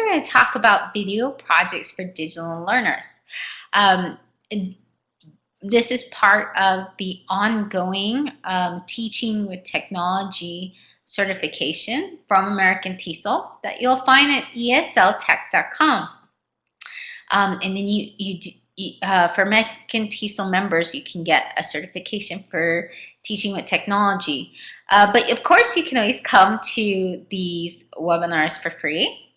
going to talk about video projects for digital learners. Um, this is part of the ongoing Teaching with Technology certification from American TESOL that you'll find at esltech.com. And then for American TESOL members, you can get a certification for teaching with technology. But of course, you can always come to these webinars for free,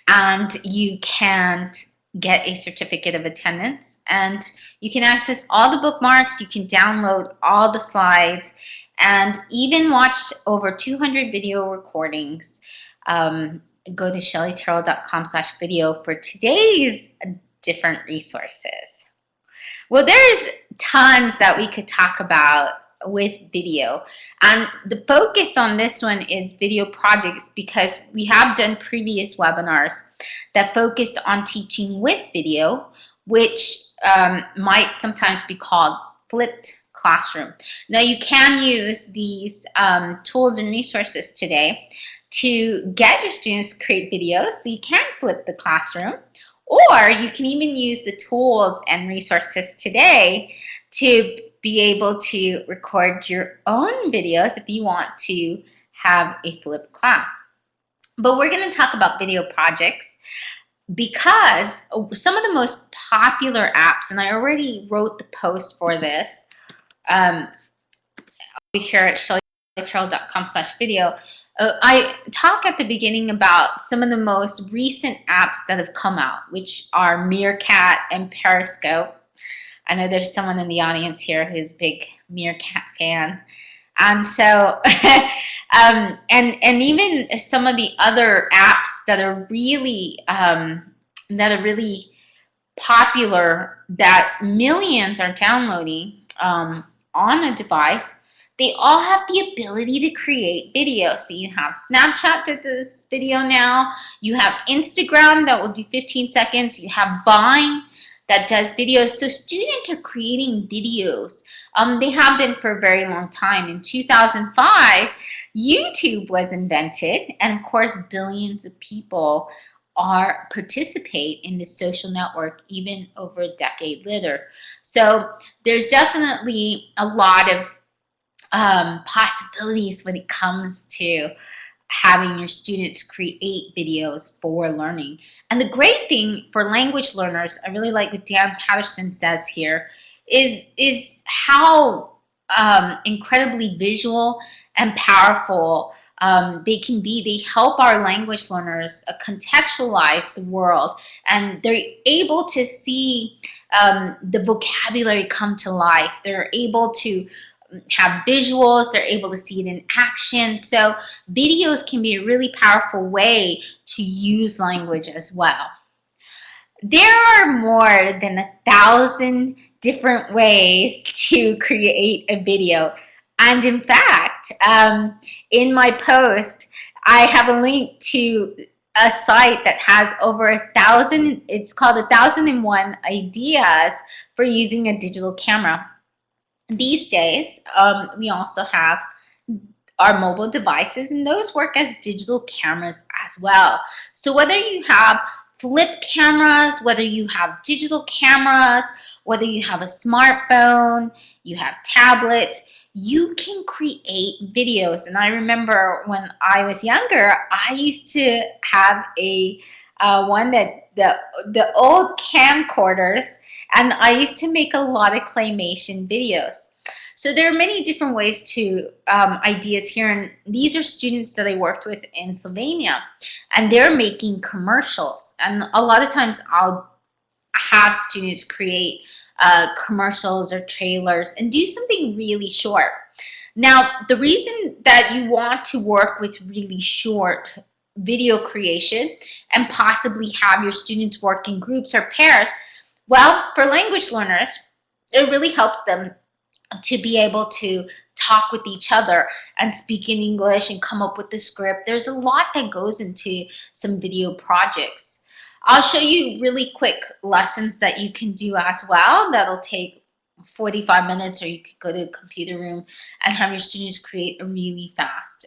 and you can get a certificate of attendance, and you can access all the bookmarks, you can download all the slides, and even watch over 200 video recordings. Go to shellyterrell.com/video for today's different resources. Well, there's tons that we could talk about with video, and the focus on this one is video projects because we have done previous webinars that focused on teaching with video, which might sometimes be called flipped classroom. Now, you can use these tools and resources today to get your students to create videos, so you can flip the classroom, or you can even use the tools and resources today to be able to record your own videos if you want to have a flipped class. But we're going to talk about video projects because some of the most popular apps, and I already wrote the post for this over here at shellyterrell.com/video. I talk at the beginning about some of the most recent apps that have come out, which are Meerkat and Periscope. I know there's someone in the audience here who's a big Meerkat fan. And so, and even some of the other apps that are really popular that millions are downloading on a device, they all have the ability to create video. So you have Snapchat that does video now. You have Instagram that will do 15 seconds. You have Vine that does videos. So students are creating videos. They have been for a very long time. In 2005, YouTube was invented. And of course, billions of people participate in this social network even over a decade later. So there's definitely a lot of possibilities when it comes to having your students create videos for learning. And the great thing for language learners, I really like what Dan Patterson says here, is how incredibly visual and powerful they can be. They help our language learners contextualize the world, and they're able to see the vocabulary come to life. They're able to have visuals, they're able to see it in action. So videos can be a really powerful way to use language as well. There are more than 1,000 different ways to create a video. And in fact, in my post, I have a link to a site that has over 1,000, it's called 1,001 Ideas for Using a Digital Camera. These days, we also have our mobile devices, and those work as digital cameras as well. So whether you have flip cameras, whether you have digital cameras, whether you have a smartphone, you have tablets, you can create videos. And I remember when I was younger, I used to have a one that the old camcorders, and I used to make a lot of claymation videos. So there are many different ways to ideas here, and these are students that I worked with in Slovenia, and they're making commercials. And a lot of times I'll have students create commercials or trailers and do something really short. Now, the reason that you want to work with really short video creation and possibly have your students work in groups or pairs, well, for language learners, it really helps them to be able to talk with each other and speak in English and come up with the script. There's a lot that goes into some video projects. I'll show you really quick lessons that you can do as well. That'll take 45 minutes, or you could go to the computer room and have your students create a really fast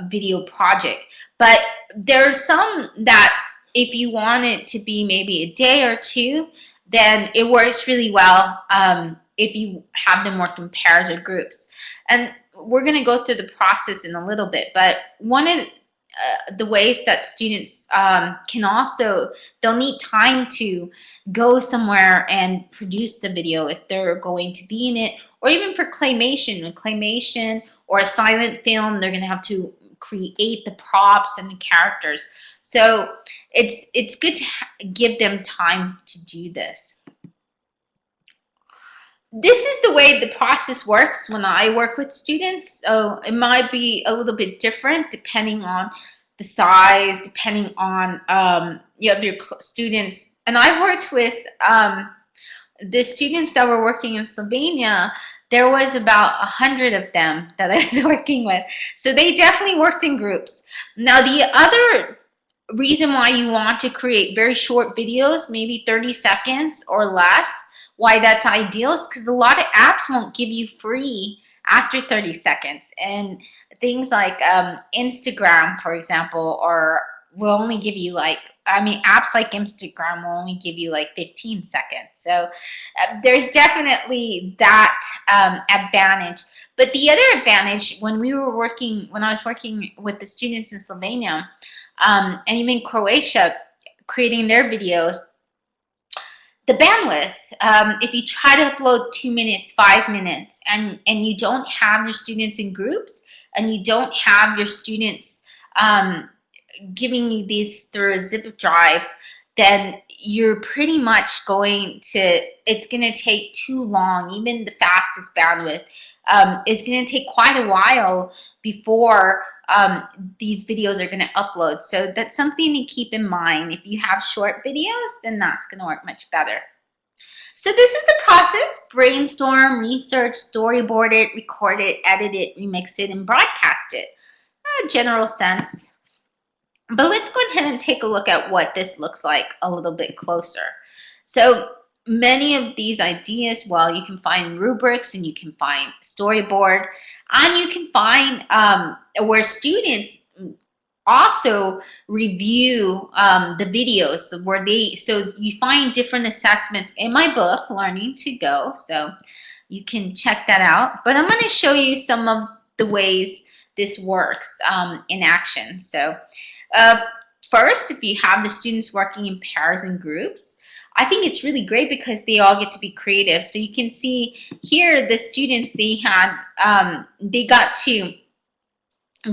video project. But there's some that if you want it to be maybe a day or two, then it works really well if you have them work in pairs or groups. And we're going to go through the process in a little bit, but one of the ways that students can also, they'll need time to go somewhere and produce the video if they're going to be in it, or even for claymation or a silent film, they're going to have to create the props and the characters. So it's good to give them time to do this. This is the way the process works when I work with students. So it might be a little bit different depending on the size, depending on you have your students. And I've worked with the students that were working in Slovenia. There was about 100 of them that I was working with. So they definitely worked in groups. Now the other reason why you want to create very short videos, maybe 30 seconds or less, why that's ideal is because a lot of apps won't give you free after 30 seconds. And things like Instagram, for example, or will only give you like, apps like Instagram will only give you like 15 seconds. So there's definitely that advantage. But the other advantage, when I was working with the students in Slovenia, and even Croatia, creating their videos, the bandwidth, if you try to upload 2 minutes, 5 minutes, and you don't have your students in groups, and you don't have your students giving you these through a zip drive, then you're pretty much it's going to take too long. Even the fastest bandwidth is going to take quite a while before these videos are going to upload. So that's something to keep in mind. If you have short videos, then that's going to work much better. So this is the process: brainstorm, research, storyboard it, record it, edit it, remix it, and broadcast it. General sense. But let's go ahead and take a look at what this looks like a little bit closer. So many of these ideas, well, you can find rubrics, and you can find storyboard, and you can find where students also review the videos, so you find different assessments in my book, Learning to Go, so you can check that out. But I'm going to show you some of the ways this works in action. So first, if you have the students working in pairs and groups, I think it's really great because they all get to be creative. So you can see here the students, they got to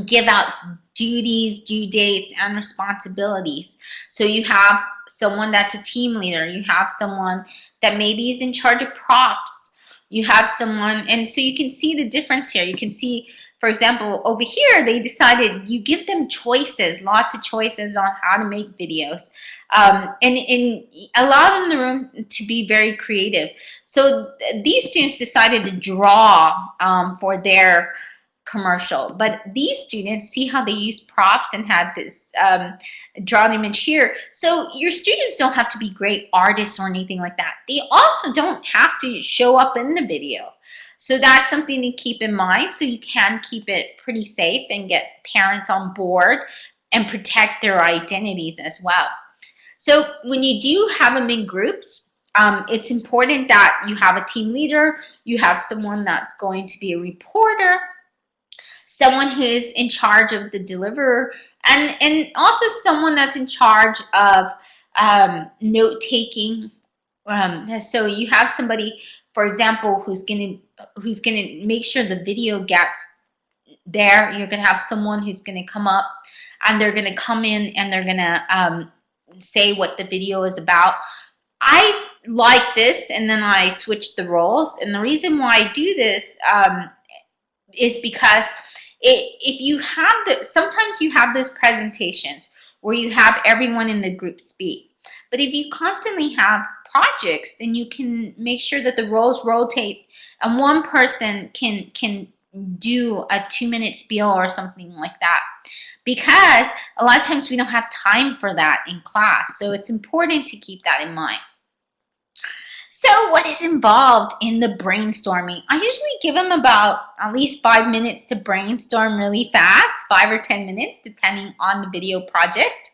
give out duties, due dates, and responsibilities. So you have someone that's a team leader. You have someone that maybe is in charge of props. You have someone, and so you can see the difference here. You can see, for example, over here, they decided you give them choices, lots of choices on how to make videos, and allow them the room to be very creative. So these students decided to draw for their commercial, but these students, see how they use props and had this drawn image here. So your students don't have to be great artists or anything like that. They also don't have to show up in the video. So that's something to keep in mind, so you can keep it pretty safe and get parents on board and protect their identities as well. So when you do have them in groups, it's important that you have a team leader, you have someone that's going to be a reporter, someone who is in charge of the deliverer, and also someone that's in charge of note-taking. So you have somebody, for example, who's gonna make sure the video gets there. You're gonna have someone who's gonna come up, and they're gonna come in, and they're gonna say what the video is about. I like this, and then I switch the roles. And the reason why I do this is because if you have sometimes you have those presentations where you have everyone in the group speak. But if you constantly have projects, then you can make sure that the roles rotate, and one person can do a 2-minute spiel or something like that. Because a lot of times we don't have time for that in class. So it's important to keep that in mind. So what is involved in the brainstorming? I usually give them about at least 5 minutes to brainstorm really fast, 5 or 10 minutes, depending on the video project.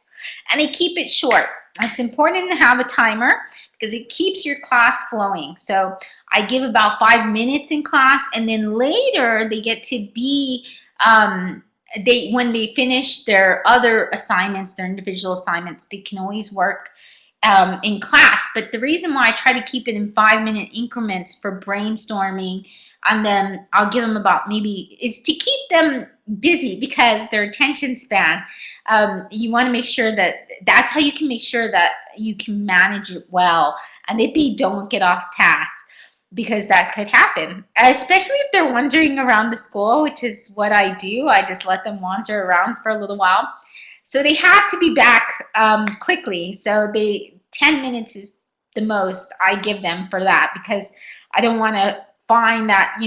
And I keep it short. It's important to have a timer because it keeps your class flowing. So I give about 5 minutes in class, and then later they get to be when they finish their other assignments, their individual assignments, they can always work in class. But the reason why I try to keep it in 5 minute increments for brainstorming, and then I'll give them about maybe, is to keep them busy because their attention span, you want to make sure that that's how you can make sure that you can manage it well and that they don't get off task, because that could happen, especially if they're wandering around the school, which is what I do. I just let them wander around for a little while. So they have to be back quickly. So 10 minutes is the most I give them for that, because I don't want to find that,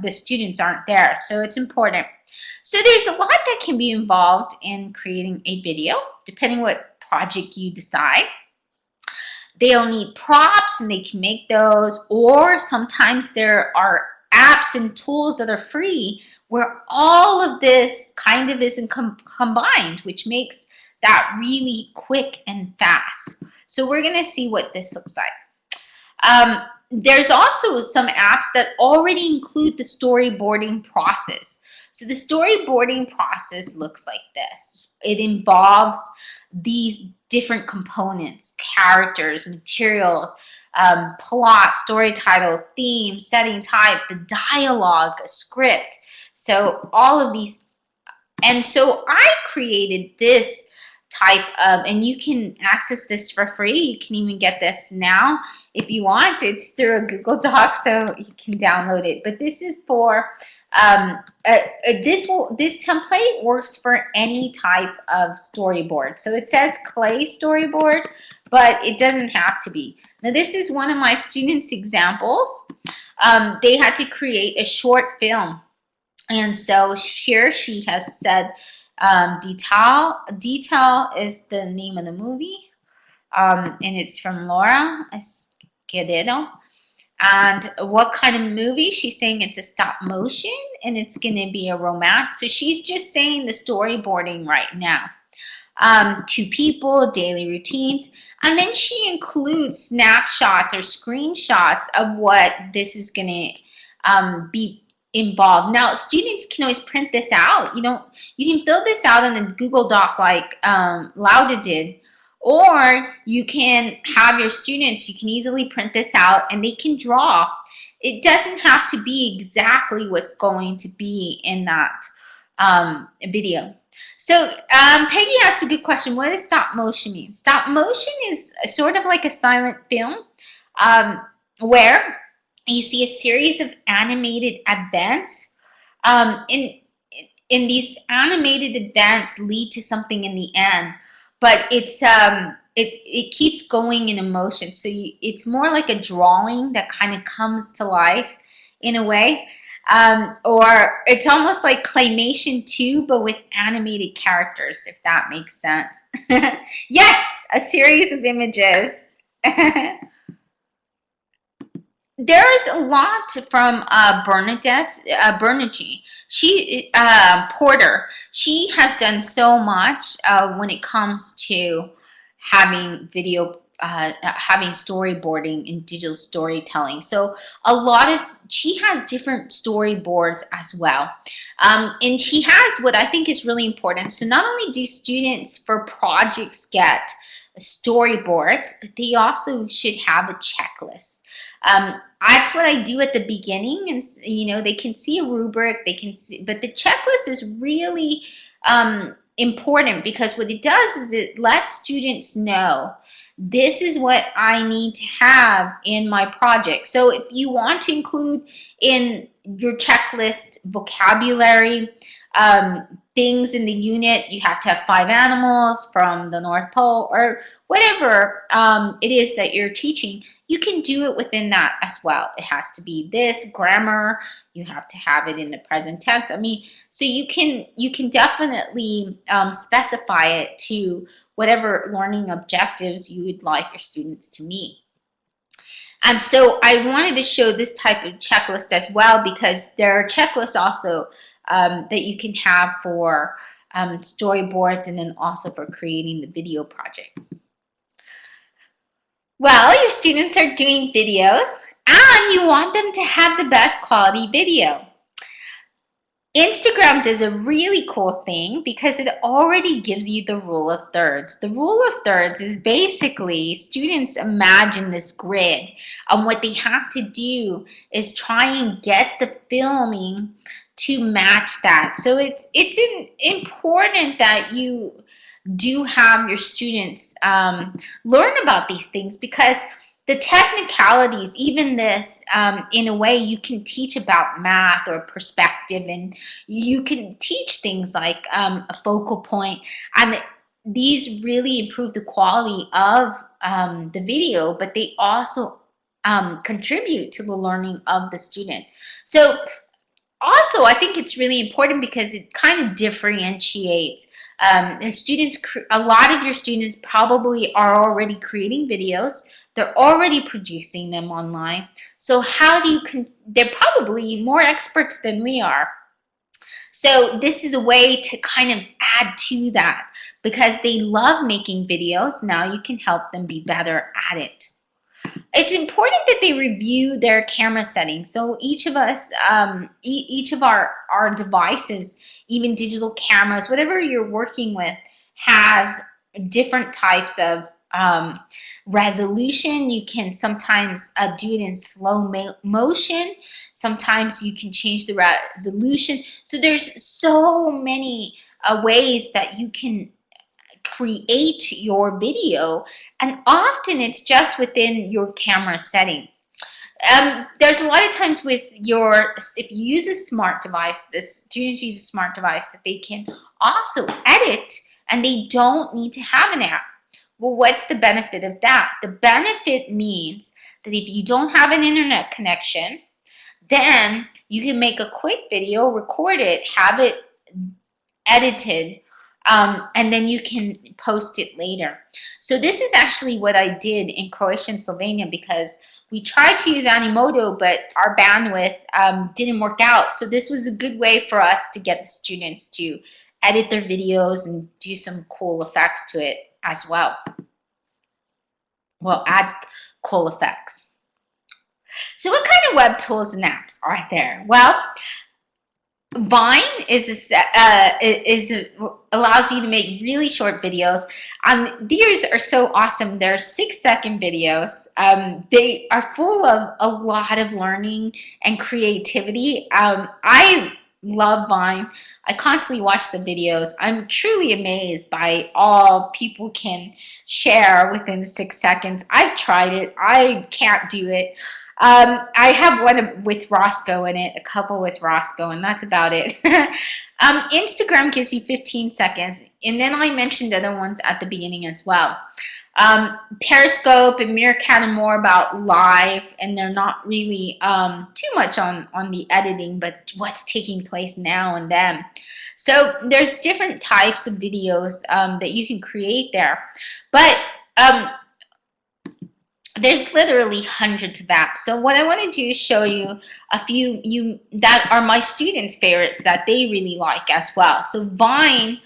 the students aren't there. So it's important. So there's a lot that can be involved in creating a video, depending what project you decide. They'll need props and they can make those, or sometimes there are apps and tools that are free where all of this kind of isn't combined, which makes that really quick and fast. So we're going to see what this looks like. There's also some apps that already include the storyboarding process. So the storyboarding process looks like this. It involves these different components: characters, materials, plot, story title, theme, setting type, the dialogue, a script. So all of these. And so I created this type of, and you can access this for free. You can even get this now if you want. It's through a Google Doc, so you can download it. But this is for this template works for any type of storyboard. So it says clay storyboard, but it doesn't have to be. Now this is one of my students' examples. They had to create a short film, and so here she has said Detail is the name of the movie, and it's from Laura Esquededo. And what kind of movie? She's saying it's a stop motion and it's going to be a romance. So she's just saying the storyboarding right now. 2 people, daily routines. And then she includes snapshots or screenshots of what this is going to be involved. Now, students can always print this out. You can fill this out in a Google Doc like Lauda did. Or you can have your students, you can easily print this out and they can draw. It doesn't have to be exactly what's going to be in that video. So Peggy asked a good question. What does stop motion mean? Stop motion is sort of like a silent film where you see a series of animated events. In these animated events lead to something in the end. But it's it keeps going in emotion. So it's more like a drawing that kind of comes to life in a way. Or it's almost like claymation too, but with animated characters, if that makes sense. Yes, a series of images. There's a lot from Bernadette Porter. She has done so much when it comes to having having storyboarding and digital storytelling. So she has different storyboards as well. And she has what I think is really important. So not only do students for projects get storyboards, but they also should have a checklist. That's what I do at the beginning, and they can see a rubric, they can see, but the checklist is really important, because what it does is it lets students know this is what I need to have in my project. So if you want to include in your checklist vocabulary, things in the unit, you have to have 5 animals from the North Pole or whatever it is that you're teaching. You can do it within that as well. It has to be this grammar. You have to have it in the present tense. I mean, so you can definitely specify it to whatever learning objectives you would like your students to meet. And so I wanted to show this type of checklist as well, because there are checklists also that you can have for storyboards, and then also for creating the video project. Well, your students are doing videos and you want them to have the best quality video. Instagram does a really cool thing because it already gives you the rule of thirds. The rule of thirds is basically students imagine this grid, and what they have to do is try and get the filming to match that. So it's important that you do have your students learn about these things, because the technicalities, even this, in a way, you can teach about math or perspective, and you can teach things like a focal point, and these really improve the quality of the video, but they also contribute to the learning of the student. So also, I think it's really important because it kind of differentiates the students. A lot of your students probably are already creating videos. They're already producing them online. So how do you, they're probably more experts than we are. So this is a way to kind of add to that, because they love making videos. Now you can help them be better at it. It's important that they review their camera settings. So each of us, each of our devices, even digital cameras, whatever you're working with, has different types of resolution. You can sometimes do it in slow motion. Sometimes you can change the resolution. So there's so many ways that you can create your video, and often it's just within your camera setting. There's a lot of times with if you use a smart device, the students use a smart device, that they can also edit and they don't need to have an app. Well, what's the benefit of that? The benefit means that if you don't have an internet connection, then you can make a quick video, record it, have it edited, and then you can post it later. So this is actually what I did in Croatia and Slovenia, because we tried to use Animoto, but our bandwidth didn't work out. So this was a good way for us to get the students to edit their videos and do some cool effects to it as well. Well, add cool effects. So what kind of web tools and apps are there? Well, Vine allows you to make really short videos. These are so awesome. They're 6-second videos. They are full of a lot of learning and creativity. I love Vine. I constantly watch the videos. I'm truly amazed by all people can share within 6 seconds. I've tried it. I can't do it. I have one with Roscoe in it, a couple with Roscoe, and that's about it. Instagram gives you 15 seconds, and then I mentioned other ones at the beginning as well. Periscope and Meerkat are more about live, and they're not really too much on the editing, but what's taking place now and then. So there's different types of videos that you can create there. But there's literally hundreds of apps. So what I want to do is show you a few that are my students' favorites that they really like as well. So Vine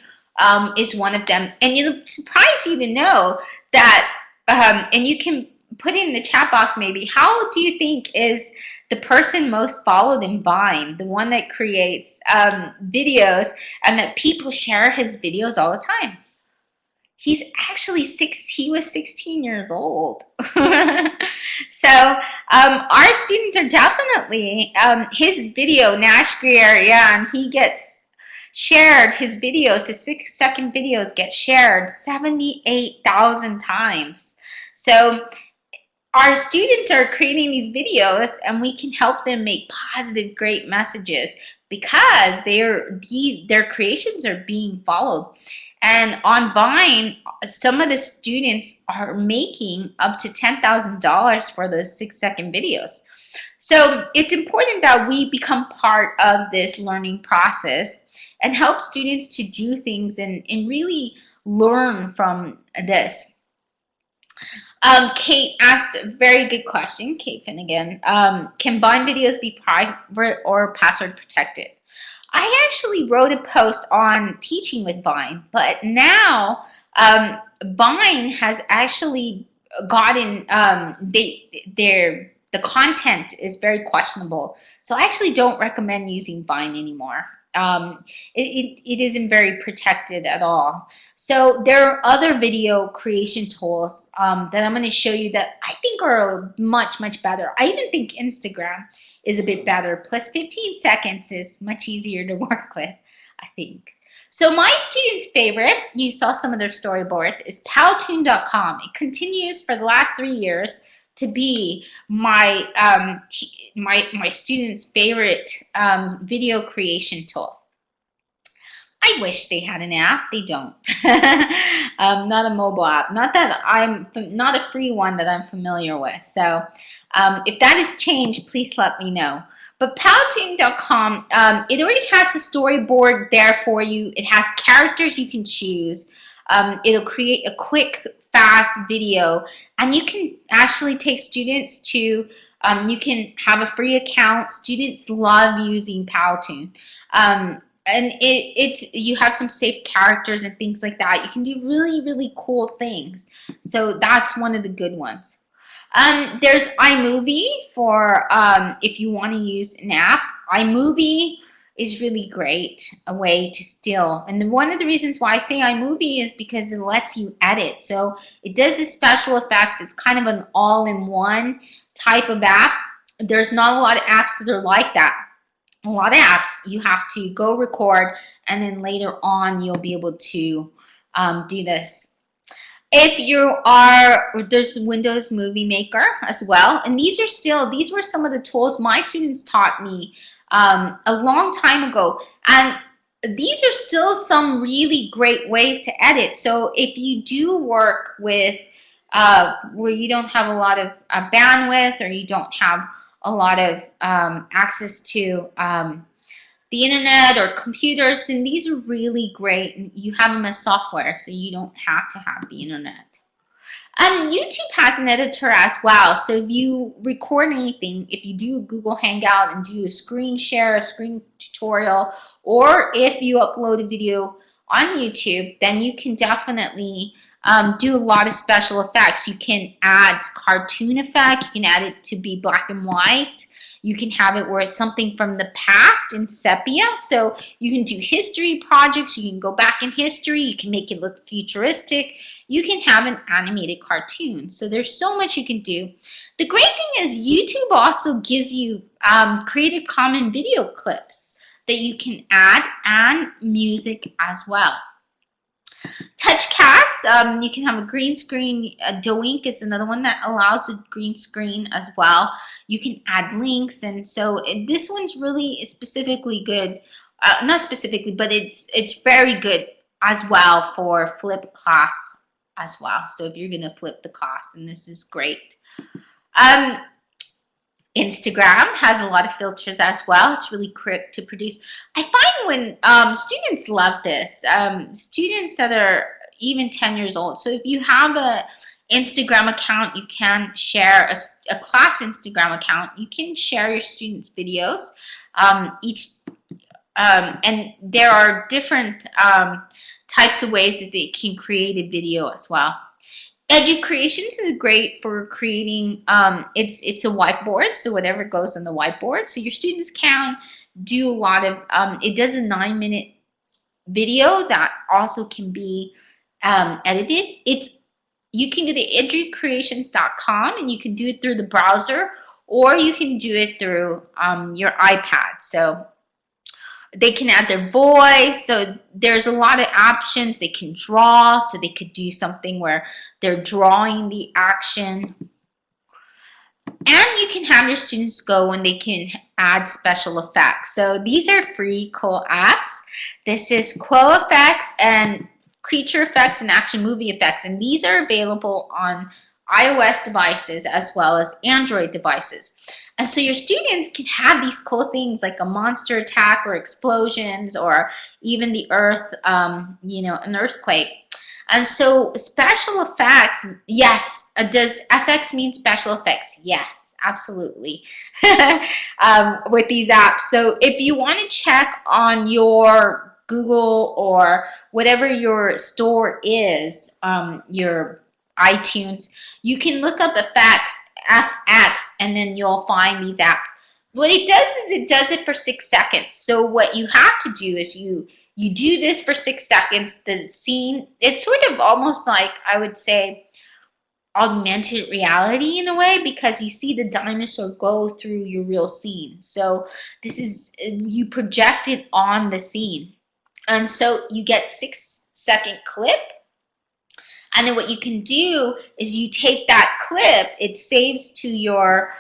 is one of them, and it'll surprise you to know that, and you can put in the chat box maybe, how do you think is the person most followed in Vine, the one that creates videos and that people share his videos all the time? He's actually he was 16 years old. So our students are definitely, his video, Nash Greer, yeah, and he gets shared, his videos, his 6-second videos get shared 78,000 times. So our students are creating these videos, and we can help them make positive, great messages because their creations are being followed. And on Vine, some of the students are making up to $10,000 for those 6-second videos. So it's important that we become part of this learning process and help students to do things and really learn from this. Kate asked a very good question. Kate Finnegan. Can Vine videos be private or password protected? I actually wrote a post on teaching with Vine, but now Vine has actually gotten the content is very questionable. So I actually don't recommend using Vine anymore. It isn't very protected at all. So there are other video creation tools that I'm going to show you that I think are much better. I even think Instagram is a bit better. Plus 15 seconds is much easier to work with, I think. So my student's favorite, you saw some of their storyboards, is Powtoon.com. It continues for the last 3 years to be my my students' favorite video creation tool. I wish they had an app. They don't. Not a mobile app. Not that not a free one that I'm familiar with. So if that has changed, please let me know. But Powtoon.com, it already has the storyboard there for you. It has characters you can choose. It'll create a quick, fast video. And you can actually take students to, you can have a free account. Students love using Powtoon. And you have some safe characters and things like that. You can do really cool things. So that's one of the good ones. There's iMovie for if you want to use an app. iMovie is really great, a way to still. And one of the reasons why I say iMovie is because it lets you edit. So it does the special effects. It's kind of an all-in-one type of app. There's not a lot of apps that are like that. A lot of apps, you have to go record, and then later on, you'll be able to do this. If you are, there's the Windows Movie Maker as well. And these were some of the tools my students taught me a long time ago. And these are still some really great ways to edit. So if you do work with where you don't have a lot of bandwidth, or you don't have a lot of access to the internet or computers, then these are really great. And you have them as software, so you don't have to have the internet. YouTube has an editor as well. So if you record anything, if you do a Google Hangout and do a screen share, a screen tutorial, or if you upload a video on YouTube, then you can definitely do a lot of special effects. You can add cartoon effect. You can add it to be black and white. You can have it where it's something from the past in sepia. So you can do history projects. You can go back in history. You can make it look futuristic. You can have an animated cartoon. So there's so much you can do. The great thing is YouTube also gives you Creative Commons video clips that you can add, and music as well. TouchCast, you can have a green screen. Doink is another one that allows a green screen as well. You can add links, and so this one's really specifically good. Not specifically, but it's very good as well for flip class as well. So if you're going to flip the class, and this is great. Instagram has a lot of filters as well. It's really quick to produce. I find when students love this, students that are even 10 years old. So if you have a Instagram account, you can share a class Instagram account. You can share your students' videos. And there are different types of ways that they can create a video as well. Educreations is great for creating, it's a whiteboard, so whatever goes on the whiteboard. So your students can do a lot of, it does a 9-minute video that also can be edited. You can go to educreations.com, and you can do it through the browser, or you can do it through your iPad. So they can add their voice. So there's a lot of options. They can draw, so they could do something where they're drawing the action. And you can have your students go and they can add special effects. So these are free cool apps. This is Quo Effects and Creature Effects and Action Movie Effects. And these are available on iOS devices as well as Android devices. And so your students can have these cool things like a monster attack or explosions, or even the earth, an earthquake. And so special effects, yes, Does FX mean special effects? Yes, absolutely. With these apps. So if you want to check on your Google or whatever your store is, your iTunes, you can look up effects, apps, and then you'll find these apps. What it does is it does it for 6 seconds. So what you have to do is you do this for 6 seconds. The scene, it's sort of almost like, I would say, augmented reality in a way, because you see the dinosaur go through your real scene. So this is, you project it on the scene. And so you get 6 second clip. And then what you can do is you take that clip, it saves to your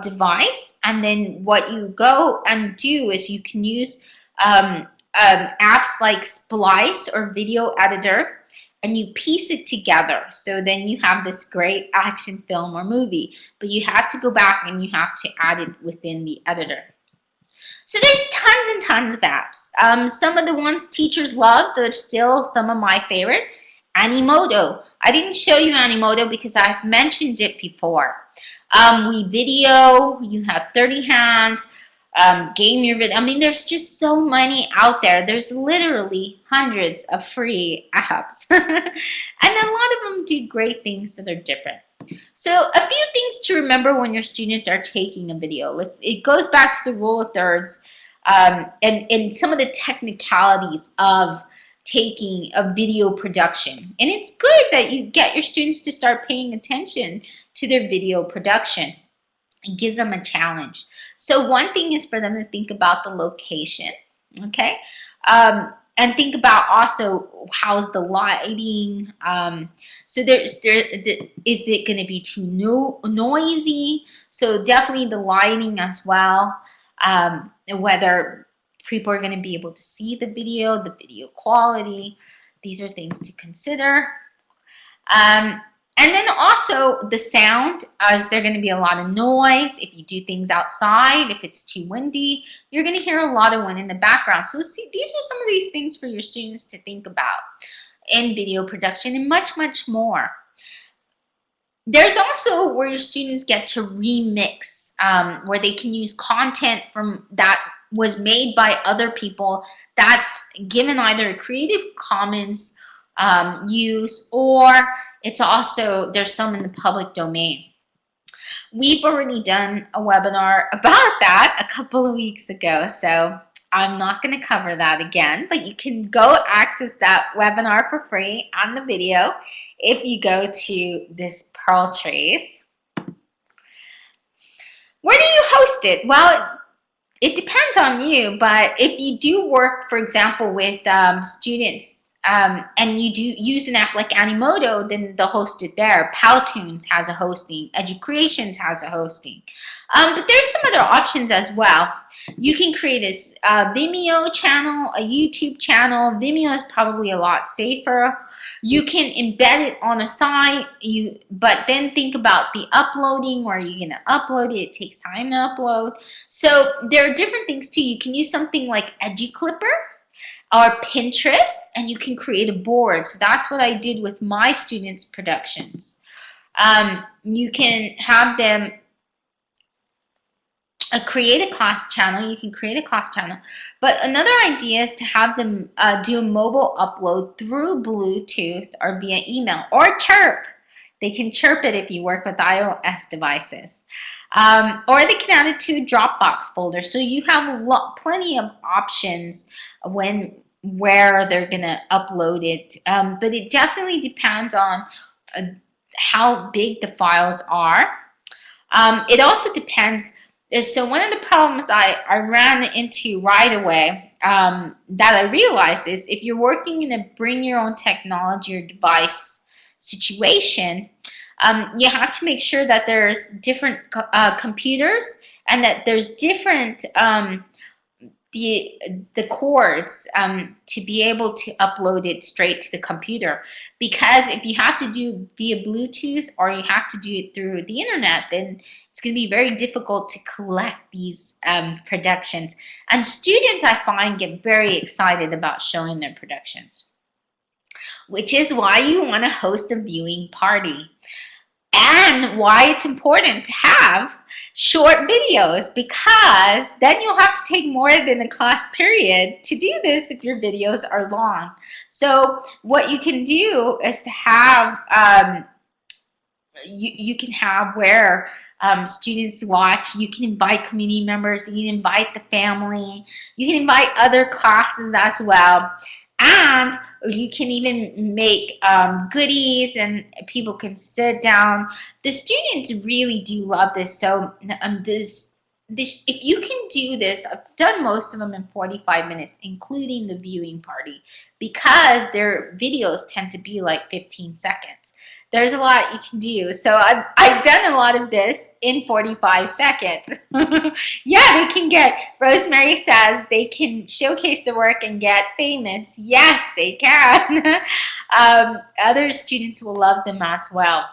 device. And then what you go and do is you can use apps like Splice or Video Editor, and you piece it together. So then you have this great action film or movie, but you have to go back and you have to add it within the editor. So there's tons and tons of apps. Some of the ones teachers love, they're still some of my favorite. Animoto. I didn't show you Animoto because I've mentioned it before. We video, you have 30 hands, game your video. I mean, there's just so many out there. There's literally hundreds of free apps. And a lot of them do great things that are different. So a few things to remember when your students are taking a video. It goes back to the rule of thirds, and some of the technicalities of taking a video production. And it's good that you get your students to start paying attention to their video production. It gives them a challenge. So one thing is for them to think about the location, okay? And think about also how's the lighting. So is it going to be too noisy? So definitely the lighting as well. Whether people are going to be able to see the video quality. These are things to consider. And then also the sound, is there going to be a lot of noise? If you do things outside, if it's too windy, you're going to hear a lot of wind in the background. So see, these are some of these things for your students to think about in video production, and much, much more. There's also where your students get to remix, where they can use content from that was made by other people that's given either a Creative Commons use, or it's also, there's some in the public domain. We've already done a webinar about that a couple of weeks ago, so I'm not going to cover that again, but you can go access that webinar for free on the video if you go to this Pearl Trace. Where do you host it? Well, it depends on you, but if you do work, for example, with students, and you do use an app like Animoto, then they'll host it there. Powtoon has a hosting. Educreations has a hosting. But there's some other options as well. You can create a Vimeo channel, a YouTube channel. Vimeo is probably a lot safer. You can embed it on a site, but then think about the uploading. Where are you going to upload it? It takes time to upload. So there are different things too. You can use something like EduClipper or Pinterest, and you can create a board. So that's what I did with my students' productions. You can have them create a class channel. You can create a class channel. But another idea is to have them do a mobile upload through Bluetooth or via email or Chirp. They can Chirp it if you work with iOS devices. Or they can add it to a Dropbox folder. So you have plenty of options where they're going to upload it. But it definitely depends on how big the files are. It also depends. So one of the problems I ran into right away that I realized is if you're working in a bring your own technology or device situation, you have to make sure that there's different computers and that there's different the cords to be able to upload it straight to the computer. Because if you have to do via Bluetooth or you have to do it through the internet, then it's going to be very difficult to collect these productions. And students, I find, get very excited about showing their productions, which is why you want to host a viewing party. And why it's important to have short videos, because then you'll have to take more than a class period to do this if your videos are long. So what you can do is to have you can have where students watch. You can invite community members, you can invite the family, you can invite other classes as well. And you can even make goodies and people can sit down. The students really do love this. So if you can do this, I've done most of them in 45 minutes, including the viewing party, because their videos tend to be like 15 seconds. There's a lot you can do. So I've done a lot of this in 45 seconds. Yeah, they can get, Rosemary says they can showcase the work and get famous. Yes, they can. Other students will love them as well.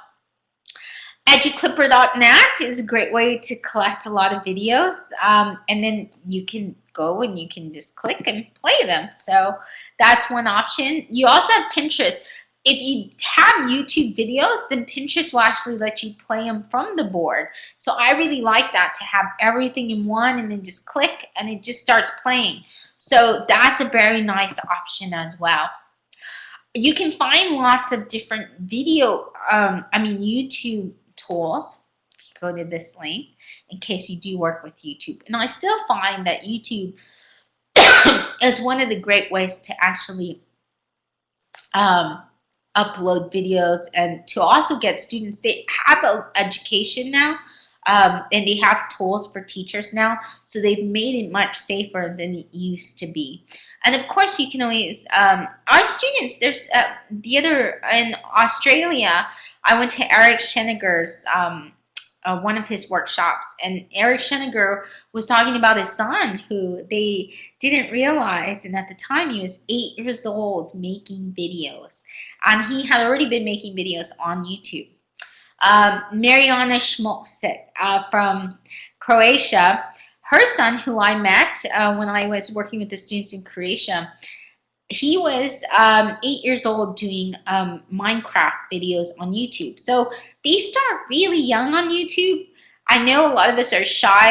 Educlipper.net is a great way to collect a lot of videos, and then you can go and you can just click and play them. So that's one option. You also have Pinterest. If you have YouTube videos, then Pinterest will actually let you play them from the board. So I really like that, to have everything in one and then just click and it just starts playing. So that's a very nice option as well. You can find lots of different video, YouTube tools. If you go to this link, in case you do work with YouTube. And I still find that YouTube is one of the great ways to actually upload videos and to also get students. They have an education now, and they have tools for teachers now, so they've made it much safer than it used to be. And of course, you can always, our students, there's the other, in Australia, I went to Eric Schenniger's, one of his workshops, and Eric Schenniger was talking about his son who they didn't realize, and at the time he was 8 years old, making videos, and he had already been making videos on YouTube. Mariana Schmolsek from Croatia, her son, who I met when I was working with the students in Croatia, he was 8 years old doing Minecraft videos on YouTube. So they start really young on YouTube. I know a lot of us are shy